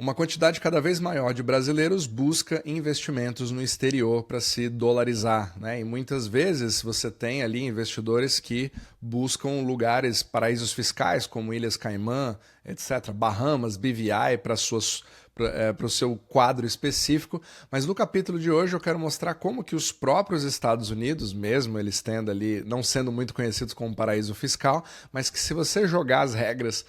Uma quantidade cada vez maior de brasileiros busca investimentos no exterior para se dolarizar, né? E muitas vezes você tem ali investidores que buscam lugares, paraísos fiscais, como Ilhas Caimã, etc., Bahamas, BVI, para o seu quadro específico, mas no capítulo de hoje eu quero mostrar como que os próprios Estados Unidos, mesmo eles tendo ali, não sendo muito conhecidos como paraíso fiscal, mas que se você jogar as regras,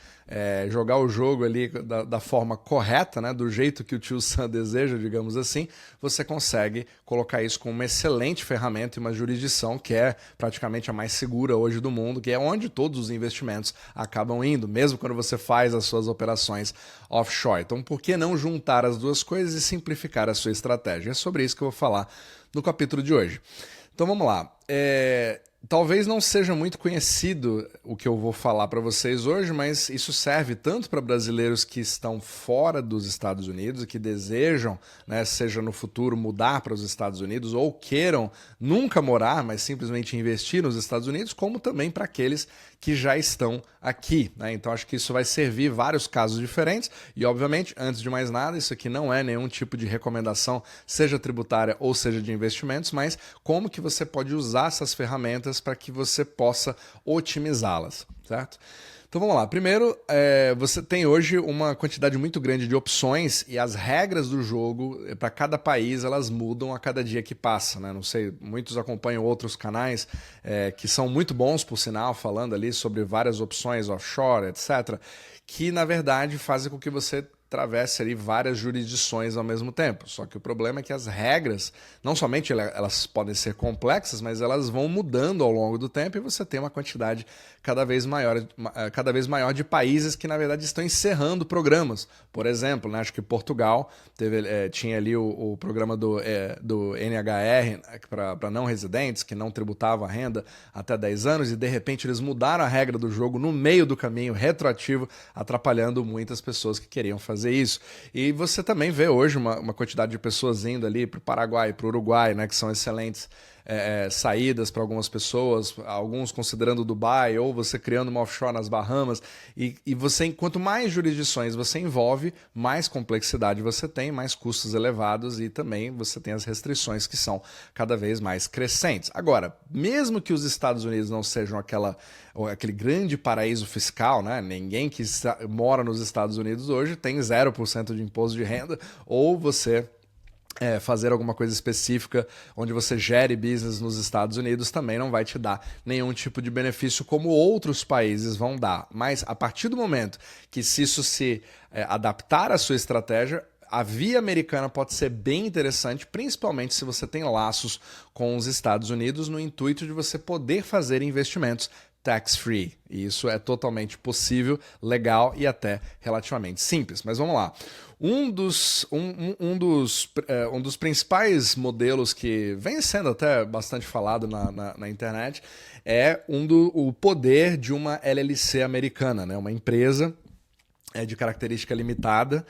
jogar o jogo ali da forma correta, né, do jeito que o tio Sam deseja, digamos assim, você consegue colocar isso como uma excelente ferramenta e uma jurisdição que é praticamente a mais segura hoje do mundo, que é onde todos os investimentos acabam indo, mesmo quando você faz as suas operações offshore. Então, por que não juntar as duas coisas e simplificar a sua estratégia? É sobre isso que eu vou falar no capítulo de hoje. Então, vamos lá. Talvez não seja muito conhecido o que eu vou falar para vocês hoje, mas isso serve tanto para brasileiros que estão fora dos Estados Unidos e que desejam, né, seja no futuro, mudar para os Estados Unidos ou queiram nunca morar, mas simplesmente investir nos Estados Unidos, como também para aqueles que já estão aqui, né? Então acho que isso vai servir vários casos diferentes e, obviamente, antes de mais nada, isso aqui não é nenhum tipo de recomendação, seja tributária ou seja de investimentos, mas como que você pode usar essas ferramentas para que você possa otimizá-las, certo? Então vamos lá. Primeiro, você tem hoje uma quantidade muito grande de opções e as regras do jogo para cada país elas mudam a cada dia que passa, né? Não sei, muitos acompanham outros canais que são muito bons, por sinal, falando ali sobre várias opções offshore, etc., que na verdade fazem com que você atravesse ali várias jurisdições ao mesmo tempo. Só que o problema é que as regras, não somente elas podem ser complexas, mas elas vão mudando ao longo do tempo e você tem uma quantidade cada vez maior de países que, na verdade, estão encerrando programas. Por exemplo, né, acho que Portugal tinha ali o programa do NHR para não residentes, que não tributava a renda até 10 anos, e de repente eles mudaram a regra do jogo no meio do caminho, retroativo, atrapalhando muitas pessoas que queriam fazer isso. E você também vê hoje uma quantidade de pessoas indo ali para o Paraguai, para o Uruguai, né, que são excelentes saídas para algumas pessoas, alguns considerando Dubai, ou você criando uma offshore nas Bahamas, e você, quanto mais jurisdições você envolve, mais complexidade você tem, mais custos elevados e também você tem as restrições que são cada vez mais crescentes. Agora, mesmo que os Estados Unidos não sejam aquele grande paraíso fiscal, né? Ninguém que mora nos Estados Unidos hoje tem 0% de imposto de renda, ou você fazer alguma coisa específica onde você gere business nos Estados Unidos também não vai te dar nenhum tipo de benefício como outros países vão dar. Mas a partir do momento que se isso se adaptar à sua estratégia, a via americana pode ser bem interessante, principalmente se você tem laços com os Estados Unidos no intuito de você poder fazer investimentos tax-free. E isso é totalmente possível, legal e até relativamente simples. Mas vamos lá. Um dos principais modelos que vem sendo até bastante falado na internet é o poder de uma LLC americana, né? Uma empresa de característica limitada,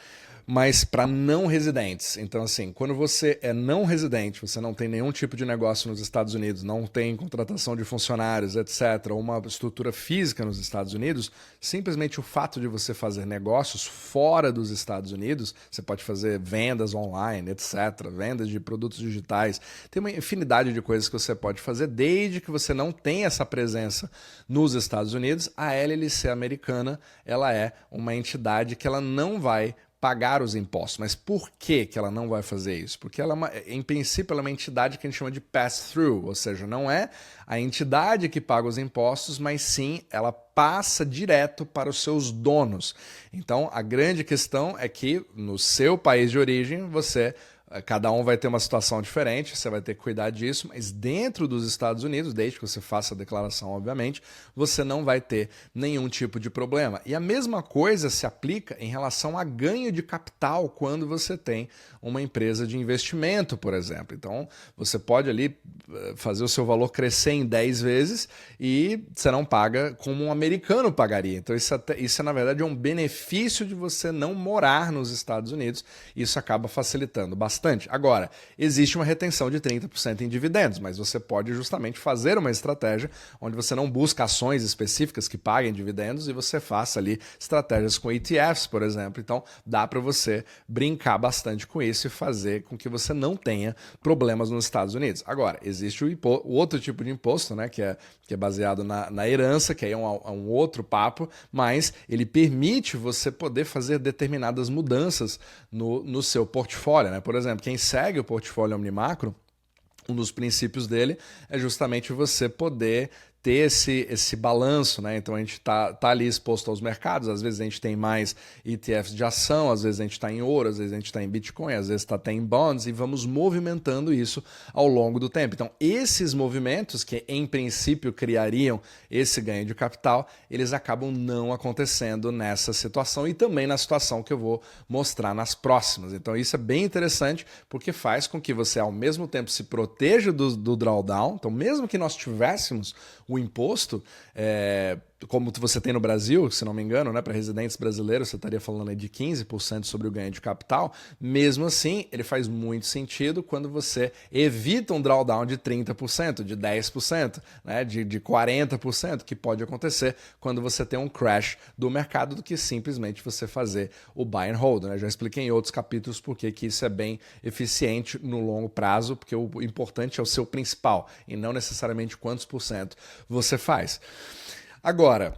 mas para não residentes. Então, assim, quando você é não residente, você não tem nenhum tipo de negócio nos Estados Unidos, não tem contratação de funcionários, etc., ou uma estrutura física nos Estados Unidos, simplesmente o fato de você fazer negócios fora dos Estados Unidos, você pode fazer vendas online, etc., vendas de produtos digitais, tem uma infinidade de coisas que você pode fazer, desde que você não tenha essa presença nos Estados Unidos. A LLC americana, ela é uma entidade que ela não vai pagar os impostos. Mas por que ela não vai fazer isso? Porque ela em princípio, ela é uma entidade que a gente chama de pass-through, ou seja, não é a entidade que paga os impostos, mas sim ela passa direto para os seus donos. Então, a grande questão é que no seu país de origem, cada um vai ter uma situação diferente, você vai ter que cuidar disso, mas dentro dos Estados Unidos, desde que você faça a declaração, obviamente, você não vai ter nenhum tipo de problema. E a mesma coisa se aplica em relação a ganho de capital quando você tem uma empresa de investimento, por exemplo. Então, você pode ali fazer o seu valor crescer em 10 vezes e você não paga como um americano pagaria. Então, isso na verdade, é um benefício de você não morar nos Estados Unidos. Isso acaba facilitando bastante bastante. Agora, existe uma retenção de 30% em dividendos, mas você pode justamente fazer uma estratégia onde você não busca ações específicas que paguem dividendos e você faça ali estratégias com ETFs, por exemplo. Então, dá para você brincar bastante com isso e fazer com que você não tenha problemas nos Estados Unidos. Agora, existe o outro tipo de imposto, né, que é baseado na herança, que aí é um outro papo, mas ele permite você poder fazer determinadas mudanças no seu portfólio, né? Por exemplo, quem segue o portfólio Omnimacro, um dos princípios dele é justamente você poder ter esse balanço, né? Então a gente tá ali exposto aos mercados, às vezes a gente tem mais ETFs de ação, às vezes a gente está em ouro, às vezes a gente está em Bitcoin, às vezes está até em bonds, e vamos movimentando isso ao longo do tempo. Então esses movimentos que em princípio criariam esse ganho de capital, eles acabam não acontecendo nessa situação e também na situação que eu vou mostrar nas próximas. Então isso é bem interessante porque faz com que você ao mesmo tempo se proteja do drawdown. Então mesmo que nós tivéssemos o imposto, como você tem no Brasil, se não me engano, né, para residentes brasileiros, você estaria falando aí de 15% sobre o ganho de capital. Mesmo assim, ele faz muito sentido quando você evita um drawdown de 30%, de 10%, né, de 40%, que pode acontecer quando você tem um crash do mercado, do que simplesmente você fazer o buy and hold, né? Já expliquei em outros capítulos por que isso é bem eficiente no longo prazo, porque o importante é o seu principal e não necessariamente quantos por cento você faz. Agora,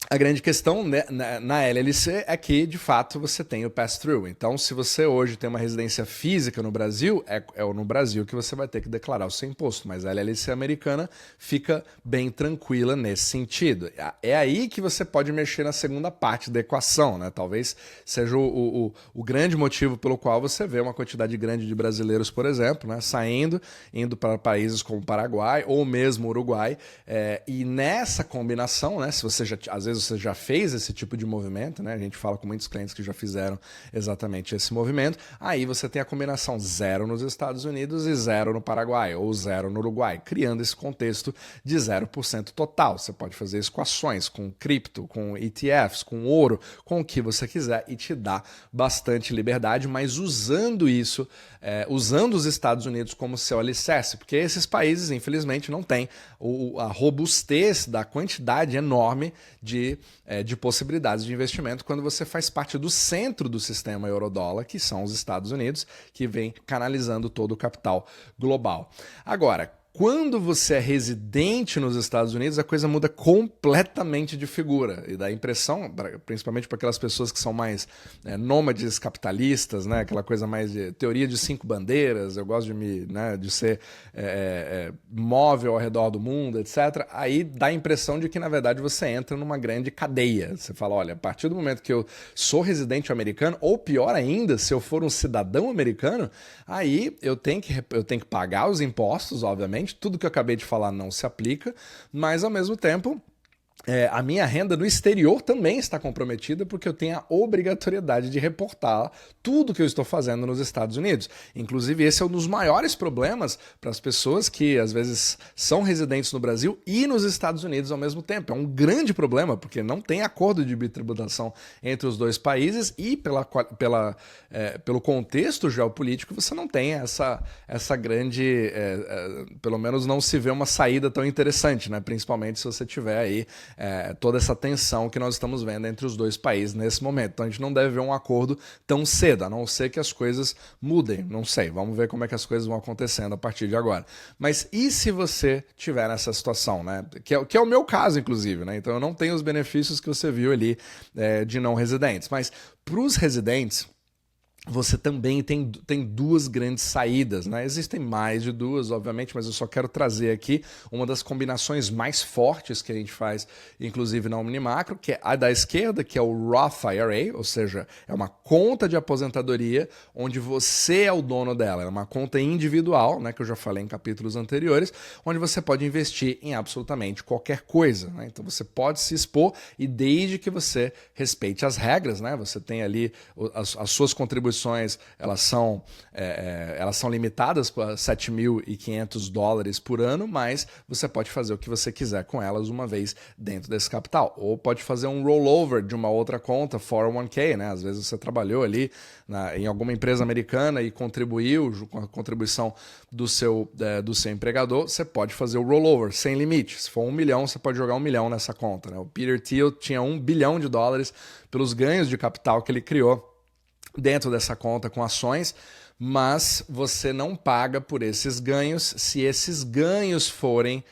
a grande questão na LLC é que, de fato, você tem o pass-through. Então, se você hoje tem uma residência física no Brasil, é no Brasil que você vai ter que declarar o seu imposto. Mas a LLC americana fica bem tranquila nesse sentido. É aí que você pode mexer na segunda parte da equação, né? Talvez seja o grande motivo pelo qual você vê uma quantidade grande de brasileiros, por exemplo, né, indo para países como Paraguai ou mesmo Uruguai. E nessa combinação, né, se você às vezes você já fez esse tipo de movimento, né? A gente fala com muitos clientes que já fizeram exatamente esse movimento. Aí você tem a combinação 0 nos Estados Unidos e 0 no Paraguai, ou 0 no Uruguai, criando esse contexto de 0% total. Você pode fazer isso com ações, com cripto, com ETFs, com ouro, com o que você quiser e te dá bastante liberdade, mas usando isso, usando os Estados Unidos como seu alicerce, porque esses países, infelizmente, não têm a robustez da quantidade enorme de possibilidades de investimento quando você faz parte do centro do sistema euro-dólar, que são os Estados Unidos, que vem canalizando todo o capital global. Agora, quando você é residente nos Estados Unidos, a coisa muda completamente de figura. E dá a impressão, principalmente para aquelas pessoas que são mais nômades capitalistas, né? Aquela coisa mais de teoria de 5 bandeiras, eu gosto de ser móvel ao redor do mundo, etc. Aí dá a impressão de que, na verdade, você entra numa grande cadeia. Você fala, olha, a partir do momento que eu sou residente americano, ou pior ainda, se eu for um cidadão americano, aí eu tenho que pagar os impostos, obviamente. Tudo que eu acabei de falar não se aplica, mas ao mesmo tempo a minha renda no exterior também está comprometida porque eu tenho a obrigatoriedade de reportar tudo que eu estou fazendo nos Estados Unidos. Inclusive, esse é um dos maiores problemas para as pessoas que, às vezes, são residentes no Brasil e nos Estados Unidos ao mesmo tempo. É um grande problema porque não tem acordo de bitributação entre os dois países e, pelo contexto geopolítico, você não tem essa grande... pelo menos não se vê uma saída tão interessante, né? Principalmente se você tiver aí toda essa tensão que nós estamos vendo entre os dois países nesse momento. Então a gente não deve ver um acordo tão cedo, a não ser que as coisas mudem. Não sei, vamos ver como é que as coisas vão acontecendo a partir de agora. Mas e se você tiver nessa situação, né? Que é o meu caso, inclusive, né? Então eu não tenho os benefícios que você viu ali de não residentes. Mas para os residentes, você também tem duas grandes saídas, né? Existem mais de duas, obviamente, mas eu só quero trazer aqui uma das combinações mais fortes que a gente faz, inclusive na Omnimacro, que é a da esquerda, que é o Roth IRA, ou seja, é uma conta de aposentadoria onde você é o dono dela. É uma conta individual, né, que eu já falei em capítulos anteriores, onde você pode investir em absolutamente qualquer coisa, né? Então você pode se expor e desde que você respeite as regras, né? Você tem ali as suas contribuições contribuições elas são limitadas para $7.500 por ano, mas você pode fazer o que você quiser com elas uma vez dentro desse capital. Ou pode fazer um rollover de uma outra conta, 401k, né? Às vezes você trabalhou ali em alguma empresa americana e contribuiu com a contribuição do seu empregador, você pode fazer o rollover sem limite. Se for $1 milhão, você pode jogar $1 milhão nessa conta, né? O Peter Thiel tinha $1 bilhão pelos ganhos de capital que ele criou dentro dessa conta com ações, mas você não paga por esses ganhos se esses ganhos forem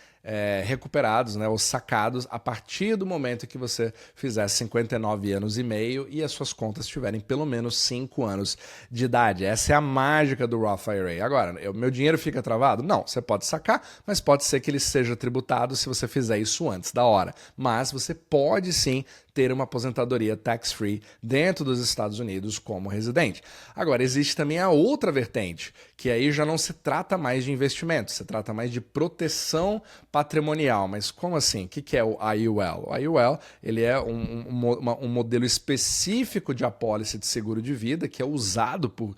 recuperados, né, ou sacados a partir do momento que você fizer 59 anos e meio e as suas contas tiverem pelo menos 5 anos de idade. Essa é a mágica do Roth IRA. Agora, meu dinheiro fica travado? Não, você pode sacar, mas pode ser que ele seja tributado se você fizer isso antes da hora. Mas você pode sim ter uma aposentadoria tax-free dentro dos Estados Unidos como residente. Agora, existe também a outra vertente, que aí já não se trata mais de investimento, se trata mais de proteção patrimonial. Mas como assim? O que é o IUL? O IUL ele é um modelo específico de apólice de seguro de vida que é usado por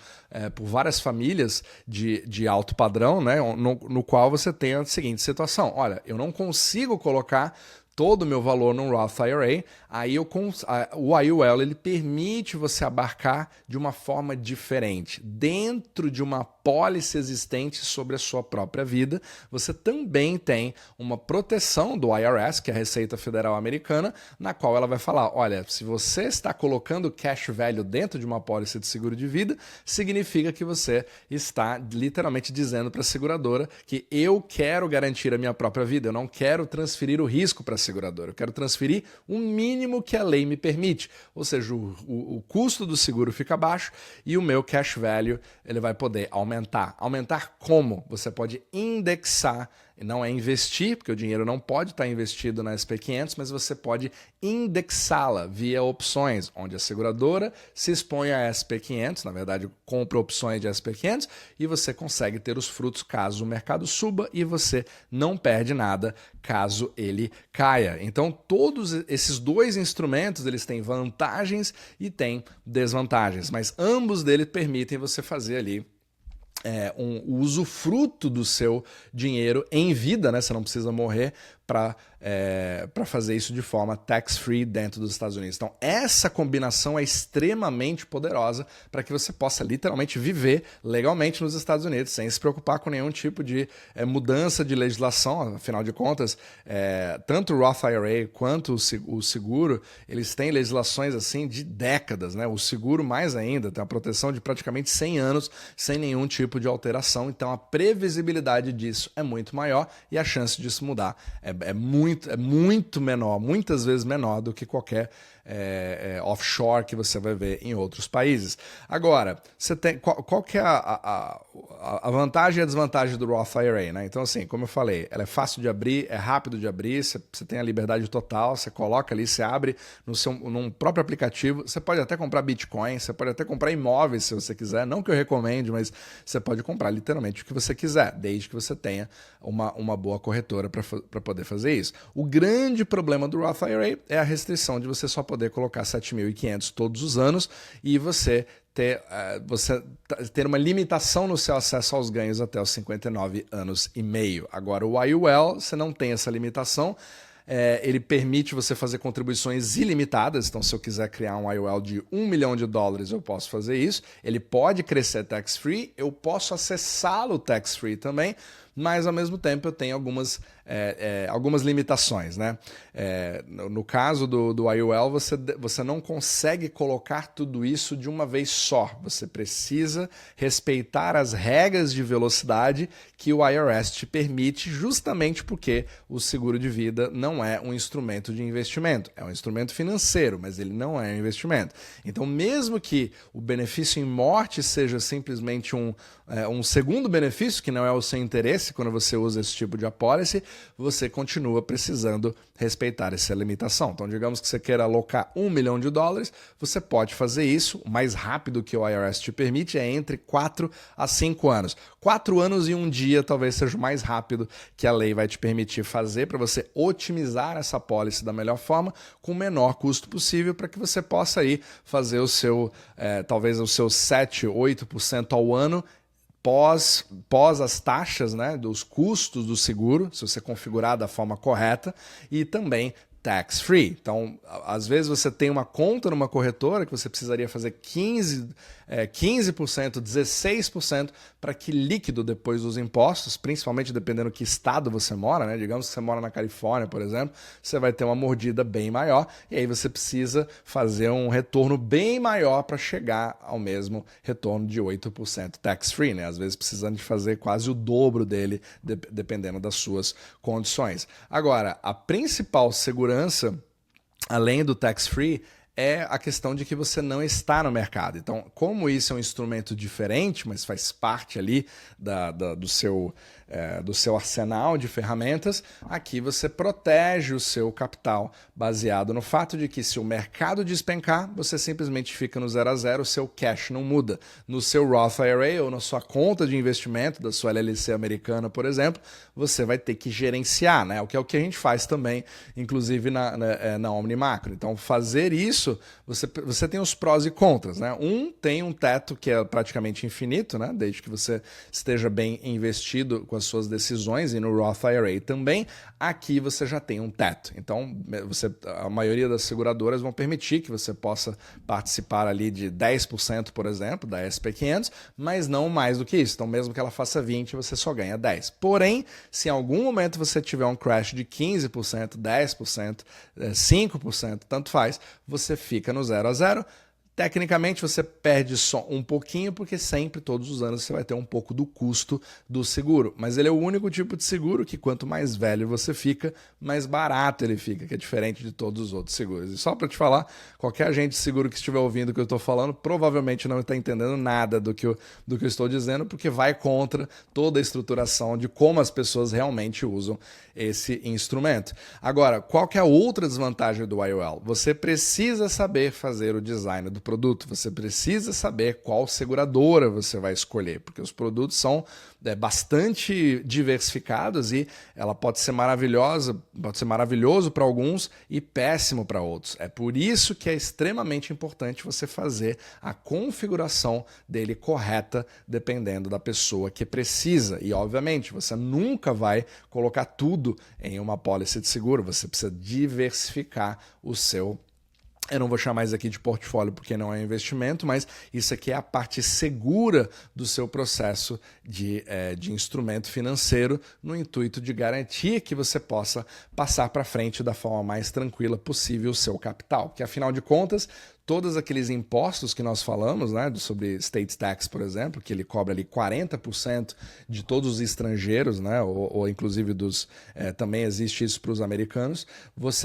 várias famílias de alto padrão, né? no qual você tem a seguinte situação. Olha, eu não consigo colocar todo o meu valor num Roth IRA, aí o IUL ele permite você abarcar de uma forma diferente. Dentro de uma apólice existente sobre a sua própria vida, você também tem uma proteção do IRS, que é a Receita Federal Americana, na qual ela vai falar, olha, se você está colocando cash value dentro de uma apólice de seguro de vida, significa que você está literalmente dizendo para a seguradora que eu quero garantir a minha própria vida, eu não quero transferir o risco para a seguradora, eu quero transferir o mínimo que a lei me permite, ou seja, o custo do seguro fica baixo e o meu cash value ele vai poder aumentar. Aumentar como? Você pode indexar, não é investir, porque o dinheiro não pode estar investido na SP500, mas você pode indexá-la via opções, onde a seguradora se expõe a SP500, na verdade compra opções de SP500 e você consegue ter os frutos caso o mercado suba e você não perde nada caso ele caia. Então todos esses dois instrumentos eles têm vantagens e têm desvantagens, mas ambos deles permitem você fazer ali o usufruto do seu dinheiro em vida, né? Você não precisa morrer para fazer isso de forma tax-free dentro dos Estados Unidos. Então, essa combinação é extremamente poderosa para que você possa literalmente viver legalmente nos Estados Unidos, sem se preocupar com nenhum tipo de mudança de legislação. Afinal de contas, tanto o Roth IRA quanto o seguro, eles têm legislações assim de décadas, né? O seguro mais ainda, tem a proteção de praticamente 100 anos sem nenhum tipo de alteração. Então, a previsibilidade disso é muito maior e a chance disso mudar é muito menor, muitas vezes menor do que qualquer offshore que você vai ver em outros países. Agora, você tem, qual que é a vantagem e a desvantagem do Roth IRA? Né? Então, assim, como eu falei, ela é fácil de abrir, é rápido de abrir, você tem a liberdade total, você coloca ali, você abre num próprio aplicativo, você pode até comprar Bitcoin, você pode até comprar imóveis se você quiser, não que eu recomende, mas você pode comprar literalmente o que você quiser, desde que você tenha uma boa corretora para poder fazer isso. O grande problema do Roth IRA é a restrição de você só poder colocar 7.500 todos os anos e você ter uma limitação no seu acesso aos ganhos até os 59 anos e meio. Agora, o IUL, você não tem essa limitação. Ele permite você fazer contribuições ilimitadas, então se eu quiser criar um IUL de $1 milhão eu posso fazer isso. Ele pode crescer tax-free, eu posso acessá-lo tax-free também, mas ao mesmo tempo eu tenho algumas limitações, né? No caso do IUL, você não consegue colocar tudo isso de uma vez só. Você precisa respeitar as regras de velocidade que o IRS te permite, justamente porque o seguro de vida não é um instrumento de investimento. É um instrumento financeiro, mas ele não é um investimento. Então, mesmo que o benefício em morte seja simplesmente um segundo benefício, que não é o seu interesse, apólice, quando você usa esse tipo de apólice, você continua precisando respeitar essa limitação. Então, digamos que você queira alocar $1 milhão, você pode fazer isso. O mais rápido que o IRS te permite é entre 4 a 5 anos. 4 anos e um dia talvez seja o mais rápido que a lei vai te permitir fazer para você otimizar essa apólice da melhor forma, com o menor custo possível, para que você possa aí fazer o seu, talvez os seus 7, 8% ao ano pós as taxas, né, dos custos do seguro, se você configurar da forma correta, e também tax-free. Então, às vezes você tem uma conta numa corretora que você precisaria fazer 15%, 16% para que líquido depois dos impostos, principalmente dependendo que estado você mora, né? Digamos que você mora na Califórnia, por exemplo, você vai ter uma mordida bem maior e aí você precisa fazer um retorno bem maior para chegar ao mesmo retorno de 8% tax-free, né? Às vezes precisando de fazer quase o dobro dele, dependendo das suas condições. Agora, a principal segurança, além do tax-free, é a questão de que você não está no mercado. Então, como isso é um instrumento diferente, mas faz parte ali do seu arsenal de ferramentas, aqui você protege o seu capital baseado no fato de que se o mercado despencar, você simplesmente fica no 0 a 0, o seu cash não muda. No seu Roth IRA ou na sua conta de investimento da sua LLC americana, por exemplo, você vai ter que gerenciar, né? O que é o que a gente faz também, inclusive na OmniMacro. Então, fazer isso, você tem os prós e contras, né? Tem um teto que é praticamente infinito, né? Desde que você esteja bem investido com as suas decisões, e no Roth IRA também. Aqui você já tem um teto. Então, a maioria das seguradoras vão permitir que você possa participar ali de 10%, por exemplo, da SP500, mas não mais do que isso. Então, mesmo que ela faça 20%, você só ganha 10%. Porém, se em algum momento você tiver um crash de 15%, 10%, 5%, tanto faz, você fica no 0 a 0. Tecnicamente você perde só um pouquinho, porque sempre, todos os anos, você vai ter um pouco do custo do seguro. Mas ele é o único tipo de seguro que quanto mais velho você fica, mais barato ele fica, que é diferente de todos os outros seguros. E só para te falar, qualquer agente de seguro que estiver ouvindo o que eu estou falando, provavelmente não está entendendo nada do que eu estou dizendo, porque vai contra toda a estruturação de como as pessoas realmente usam esse instrumento. Agora, qual que é a outra desvantagem do IUL? Você precisa saber fazer o design do produto, você precisa saber qual seguradora você vai escolher, porque os produtos são bastante diversificados e ela pode ser maravilhosa, pode ser maravilhoso para alguns e péssimo para outros. É por isso que é extremamente importante você fazer a configuração dele correta, dependendo da pessoa que precisa. E, obviamente, você nunca vai colocar tudo em uma apólice de seguro, você precisa diversificar o seu. Eu não vou chamar isso aqui de portfólio porque não é investimento, mas isso aqui é a parte segura do seu processo de instrumento financeiro, no intuito de garantir que você possa passar para frente da forma mais tranquila possível o seu capital. Porque, afinal de contas, todos aqueles impostos que nós falamos, né, sobre state tax, por exemplo, que ele cobra ali 40% de todos os estrangeiros, né, ou inclusive também existe isso para os americanos.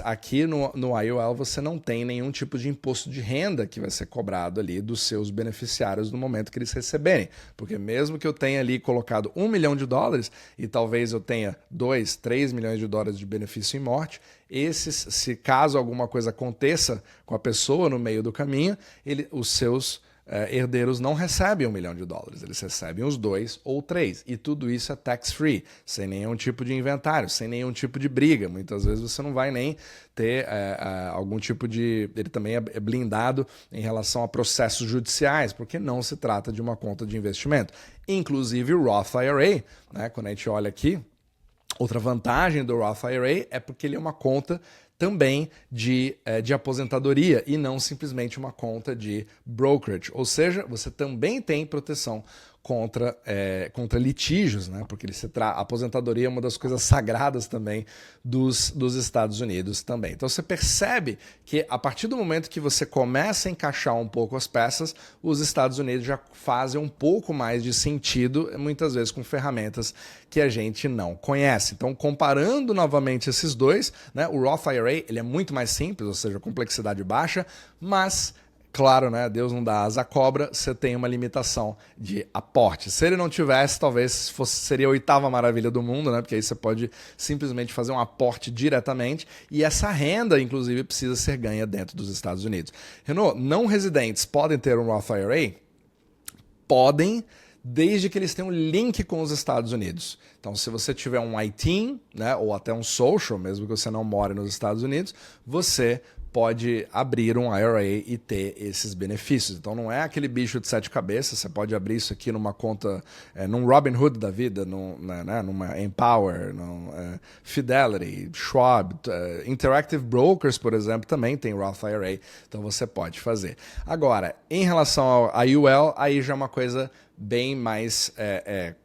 Aqui no IUL você não tem nenhum tipo de imposto de renda que vai ser cobrado ali dos seus beneficiários no momento que eles receberem. Porque mesmo que eu tenha ali colocado $1 milhão e talvez eu tenha 2, 3 milhões de dólares de benefício em morte, se caso alguma coisa aconteça com a pessoa no meio do caminho, os seus herdeiros não recebem $1 milhão, eles recebem os 2 ou 3. E tudo isso é tax-free, sem nenhum tipo de inventário, sem nenhum tipo de briga. Muitas vezes você não vai nem ter algum tipo de... Ele também é blindado em relação a processos judiciais, porque não se trata de uma conta de investimento. Inclusive o Roth IRA, né, quando a gente olha aqui, outra vantagem do Roth IRA é porque ele é uma conta também de aposentadoria e não simplesmente uma conta de brokerage. Ou seja, você também tem proteção contra litígios, né? Porque a aposentadoria é uma das coisas sagradas também dos Estados Unidos também. Então você percebe que a partir do momento que você começa a encaixar um pouco as peças, os Estados Unidos já fazem um pouco mais de sentido, muitas vezes com ferramentas que a gente não conhece. Então, comparando novamente esses dois, né, o Roth IRA ele é muito mais simples, ou seja, complexidade baixa, mas Claro, né? Deus não dá asa à cobra, você tem uma limitação de aporte. Se ele não tivesse, talvez seria a oitava maravilha do mundo, né? Porque aí você pode simplesmente fazer um aporte diretamente e essa renda, inclusive, precisa ser ganha dentro dos Estados Unidos. Renault, não residentes podem ter um Roth IRA? Podem, desde que eles tenham link com os Estados Unidos. Então, se você tiver um ITIN, né, ou até um social, mesmo que você não more nos Estados Unidos, você pode abrir um IRA e ter esses benefícios. Então não é aquele bicho de 7 cabeças, você pode abrir isso aqui numa conta, num Robinhood da vida, numa Empower, Fidelity, Schwab, Interactive Brokers, por exemplo, também tem Roth IRA, então você pode fazer. Agora, em relação ao IUL, aí já é uma coisa bem mais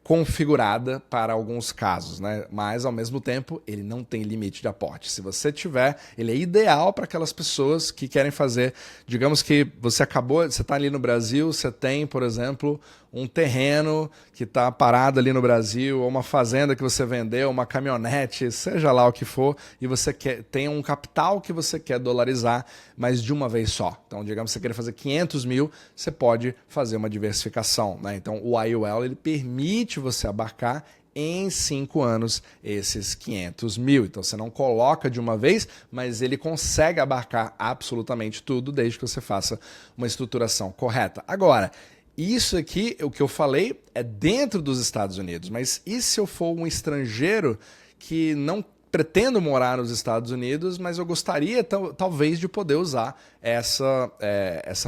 configurada para alguns casos, né? Mas ao mesmo tempo ele não tem limite de aporte. Se você tiver, ele é ideal para aquelas pessoas que querem fazer, digamos que você está ali no Brasil, você tem, por exemplo, um terreno que está parado ali no Brasil, ou uma fazenda que você vendeu, uma caminhonete, seja lá o que for, e você tem um capital que você quer dolarizar, mas de uma vez só. Então, digamos que você quer fazer 500 mil, você pode fazer uma diversificação, né? Então, o IUL ele permite você abarcar em 5 anos esses 500 mil. Então você não coloca de uma vez, mas ele consegue abarcar absolutamente tudo desde que você faça uma estruturação correta. Agora, isso aqui, o que eu falei, é dentro dos Estados Unidos, mas e se eu for um estrangeiro que não pretendo morar nos Estados Unidos, mas eu gostaria talvez de poder usar essa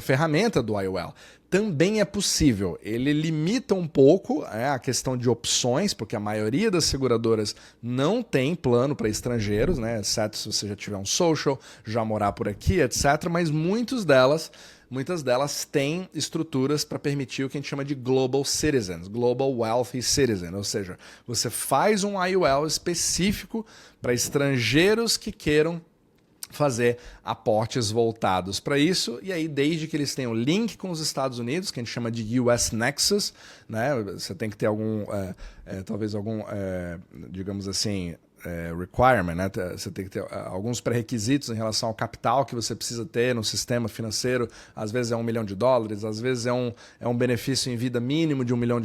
ferramenta do IUL? Também é possível. Ele limita um pouco a questão de opções, porque a maioria das seguradoras não tem plano para estrangeiros, né? Exceto se você já tiver um social, já morar por aqui, etc. Mas muitas delas têm estruturas para permitir o que a gente chama de Global Citizens, Global Wealthy Citizen, ou seja, você faz um IUL específico para estrangeiros que queiram fazer aportes voltados para isso, e aí desde que eles tenham link com os Estados Unidos, que a gente chama de US Nexus, né? Você tem que ter talvez algum, digamos assim, requirement, né? Você tem que ter alguns pré-requisitos em relação ao capital que você precisa ter no sistema financeiro. Às vezes é $1 milhão, às vezes é um benefício em vida mínimo de $1 milhão,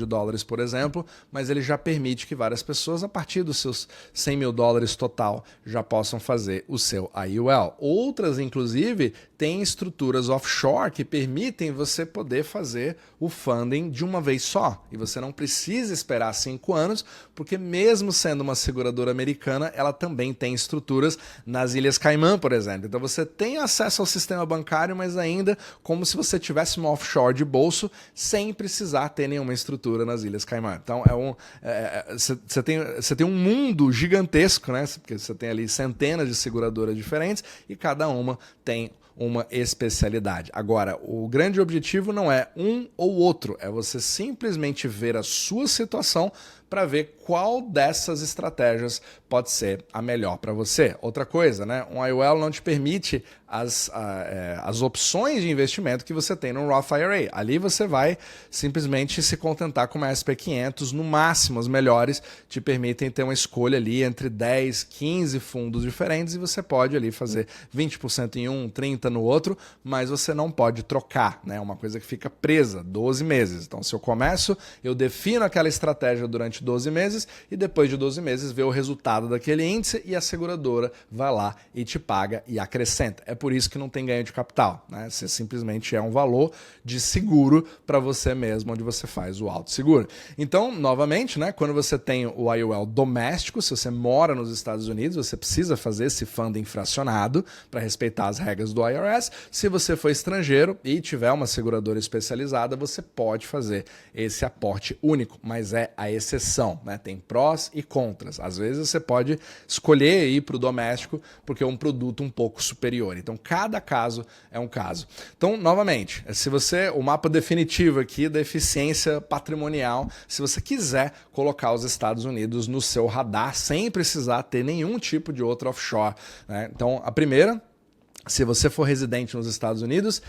por exemplo, mas ele já permite que várias pessoas, a partir dos seus $100 mil total, já possam fazer o seu IUL. Outras, inclusive, têm estruturas offshore que permitem você poder fazer o funding de uma vez só. E você não precisa esperar 5 anos, porque mesmo sendo uma seguradora americana, ela também tem estruturas nas Ilhas Caimã, por exemplo. Então você tem acesso ao sistema bancário, mas ainda como se você tivesse uma offshore de bolso, sem precisar ter nenhuma estrutura nas Ilhas Caimã. Então você tem um mundo gigantesco, né? Porque você tem ali centenas de seguradoras diferentes e cada uma tem uma especialidade. Agora, o grande objetivo não é um ou outro, é você simplesmente ver a sua situação para ver qual dessas estratégias pode ser a melhor para você. Outra coisa, né? Um IUL não te permite as opções de investimento que você tem no Roth IRA. Ali você vai simplesmente se contentar com uma SP500, no máximo as melhores te permitem ter uma escolha ali entre 10, 15 fundos diferentes e você pode ali fazer 20% em um, 30% no outro, mas você não pode trocar, né? Uma coisa que fica presa 12 meses. Então, se eu defino aquela estratégia durante 12 meses e depois de 12 meses vê o resultado daquele índice e a seguradora vai lá e te paga e acrescenta. É por isso que não tem ganho de capital, né? Você simplesmente é um valor de seguro para você mesmo, onde você faz o autosseguro. Então, novamente, né, quando você tem o IUL doméstico, se você mora nos Estados Unidos, você precisa fazer esse funding fracionado para respeitar as regras do IRS. Se você for estrangeiro e tiver uma seguradora especializada, você pode fazer esse aporte único, mas é a exceção, né? Tem prós e contras. Às vezes você pode escolher ir para o doméstico porque é um produto um pouco superior. Então, cada caso é um caso. Então, novamente, o mapa definitivo aqui da eficiência patrimonial, se você quiser colocar os Estados Unidos no seu radar sem precisar ter nenhum tipo de outro offshore, né? Então, a primeira Se você for residente nos Estados Unidos,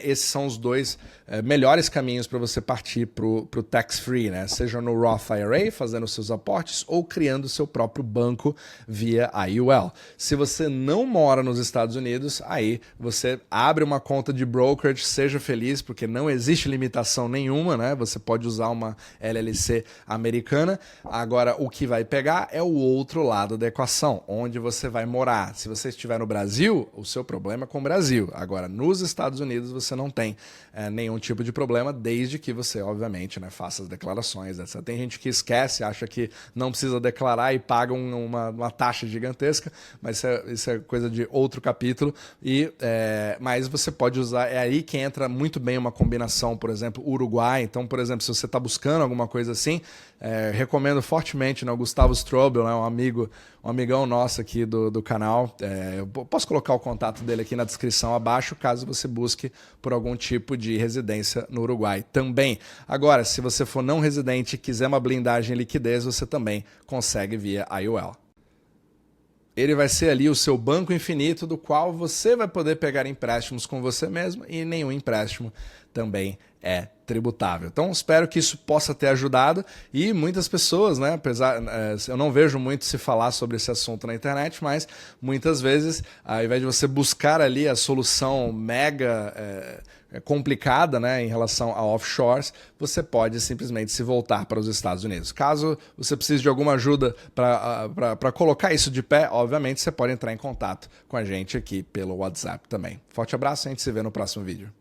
esses são os dois melhores caminhos para você partir para o tax-free, né? Seja no Roth IRA, fazendo seus aportes, ou criando seu próprio banco via IUL. Se você não mora nos Estados Unidos, aí você abre uma conta de brokerage, seja feliz, porque não existe limitação nenhuma, né? Você pode usar uma LLC americana. Agora, o que vai pegar é o outro lado da equação, onde você vai morar. Se você estiver no Brasil, o seu problema com o Brasil. Agora, nos Estados Unidos, você não tem nenhum tipo de problema, desde que você, obviamente, né, faça as declarações, etc. Tem gente que esquece, acha que não precisa declarar e paga uma taxa gigantesca, mas isso é coisa de outro capítulo. Mas você pode usar, é aí que entra muito bem uma combinação, por exemplo, Uruguai. Então, por exemplo, se você está buscando alguma coisa assim, recomendo fortemente, né, o Gustavo Strobel, né, um amigão nosso aqui do canal. Eu posso colocar o contato dele aqui na descrição abaixo, caso você busque por algum tipo de residência no Uruguai também. Agora, se você for não residente e quiser uma blindagem em liquidez, você também consegue via IUL. Ele vai ser ali o seu banco infinito, do qual você vai poder pegar empréstimos com você mesmo, e nenhum empréstimo também é tributável. Então, espero que isso possa ter ajudado, e muitas pessoas, né, apesar, eu não vejo muito se falar sobre esse assunto na internet, mas muitas vezes, ao invés de você buscar ali a solução mega complicada, né, em relação a offshores, você pode simplesmente se voltar para os Estados Unidos. Caso você precise de alguma ajuda para colocar isso de pé, obviamente você pode entrar em contato com a gente aqui pelo WhatsApp também. Forte abraço e a gente se vê no próximo vídeo.